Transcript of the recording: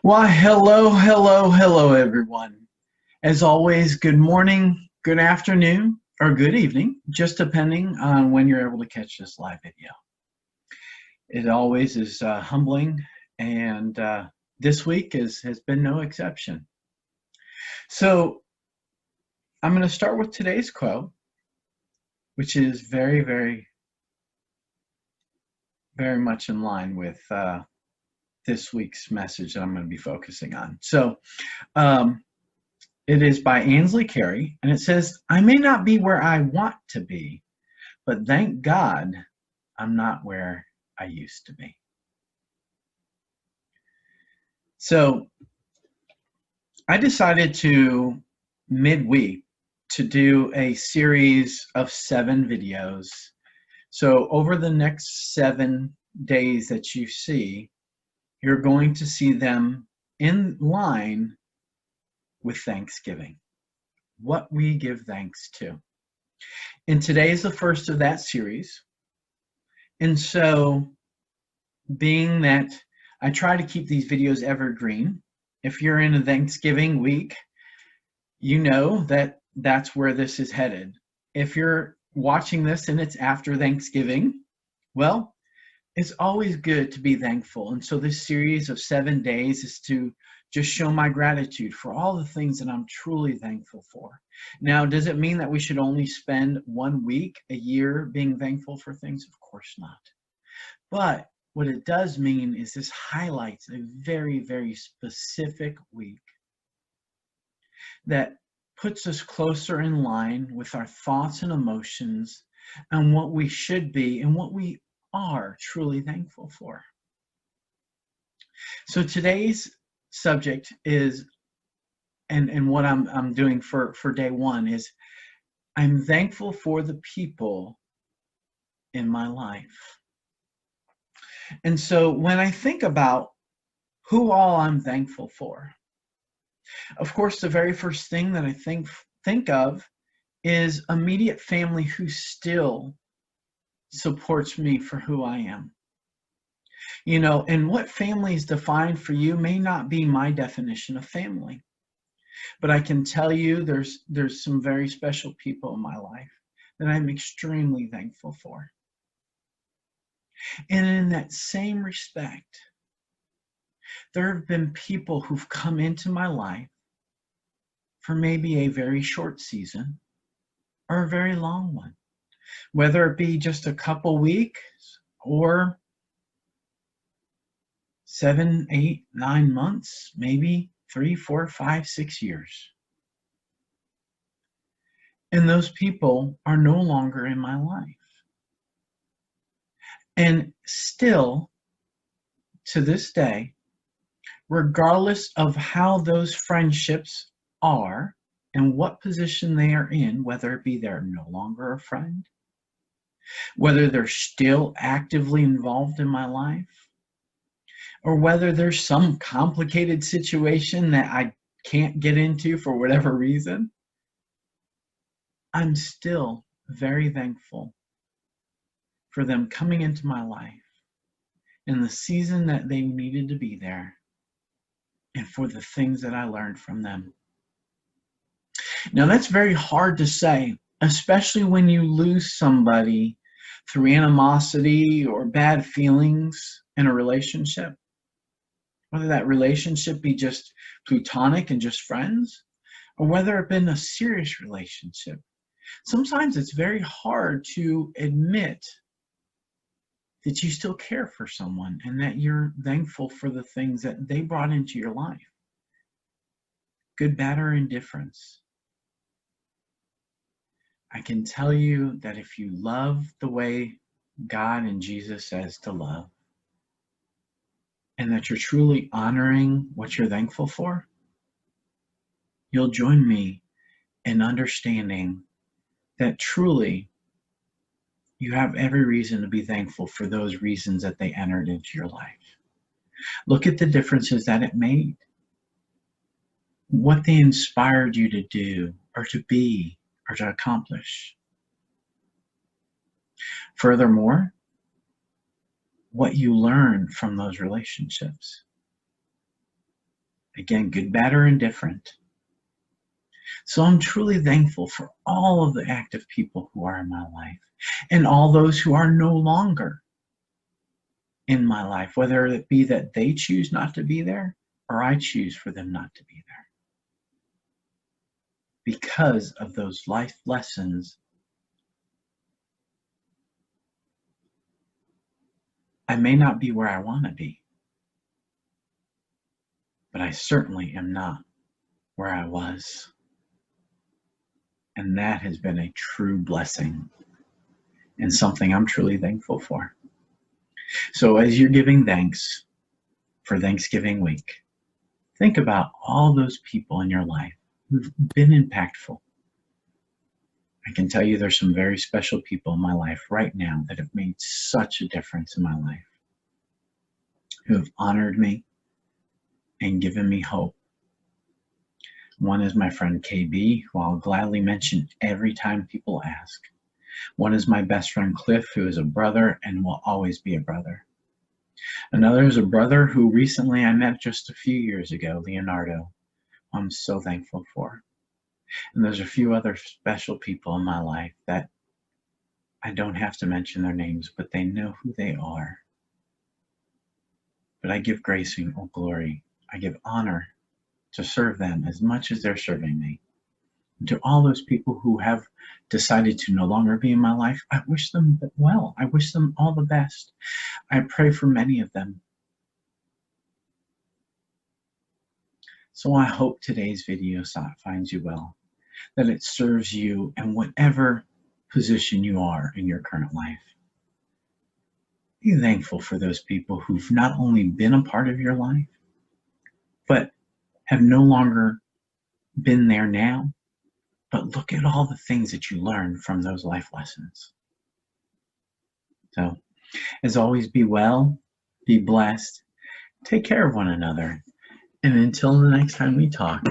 Well, hello, everyone. As always, good morning, good afternoon, or good evening, just depending on when you're able to catch this live video. It always is humbling, and this week has been no exception. So I'm going to start with today's quote, which is very much in line with this week's message that I'm going to be focusing on. So, it is by Ansley Carey, and it says, I may not be where I want to be, but thank God I'm not where I used to be. So I decided to, midweek, to do a series of 7 videos. So over the next 7 days that you see, you're going to see them in line with Thanksgiving, what we give thanks to. And today is the first of that series. And so, being that I try to keep these videos evergreen, if you're in a Thanksgiving week, you know that that's where this is headed. If you're watching this and it's after Thanksgiving, well, it's always good to be thankful. And so this series of 7 days is to just show my gratitude for all the things that I'm truly thankful for. Now, does it mean that we should only spend 1 week a year being thankful for things? Of course not. But what it does mean is this highlights a very specific week that puts us closer in line with our thoughts and emotions and what we should be and what we are truly thankful for. So today's subject is, and what I'm doing for day 1 is, I'm thankful for the people in my life. And so when I think about who all I'm thankful for, of course, the very first thing that I think of is immediate family who still supports me for who I am. You know, and what family is defined for you may not be my definition of family. But I can tell you there's some very special people in my life that I'm extremely thankful for. And in that same respect, there have been people who've come into my life for maybe a very short season or a very long one, whether it be just a couple weeks or 7, 8, 9 months, maybe 3, 4, 5, 6 years. And those people are no longer in my life. And still, to this day, regardless of how those friendships are and what position they are in, whether it be they're no longer a friend, whether they're still actively involved in my life, or whether there's some complicated situation that I can't get into for whatever reason, I'm still very thankful for them coming into my life in the season that they needed to be there and for the things that I learned from them. Now, that's very hard to say, especially when you lose somebody through animosity or bad feelings in a relationship. Whether that relationship be just platonic and just friends, or whether it been a serious relationship. Sometimes it's very hard to admit that you still care for someone and that you're thankful for the things that they brought into your life, good, bad, or indifference. I can tell you that if you love the way God and Jesus says to love, and that you're truly honoring what you're thankful for, you'll join me in understanding that truly you have every reason to be thankful for those reasons that they entered into your life. Look at the differences that it made, what they inspired you to do or to be or to accomplish. Furthermore, what you learned from those relationships. Again, good, bad, or indifferent. So I'm truly thankful for all of the active people who are in my life and all those who are no longer in my life, whether it be that they choose not to be there or I choose for them not to be there. Because of those life lessons, I may not be where I want to be, but I certainly am not where I was. And that has been a true blessing and something I'm truly thankful for. So as you're giving thanks for Thanksgiving week, think about all those people in your life who've been impactful. I can tell you there's some very special people in my life right now that have made such a difference in my life, who have honored me and given me hope. One is my friend KB, who I'll gladly mention every time people ask. One is my best friend Cliff, who is a brother and will always be a brother. Another is a brother who recently I met just a few years ago, Leonardo, who I'm so thankful for. And there's a few other special people in my life that I don't have to mention their names, but they know who they are. But I give grace and glory. I give honor to serve them as much as they're serving me. And to all those people who have decided to no longer be in my life, I wish them well. I wish them all the best. I pray for many of them. So I hope today's video finds you well, that it serves you in whatever position you are in your current life. Be thankful for those people who've not only been a part of your life, but have no longer been there now, but look at all the things that you learned from those life lessons. So, as always, be well, be blessed, take care of one another, and until the next time we talk,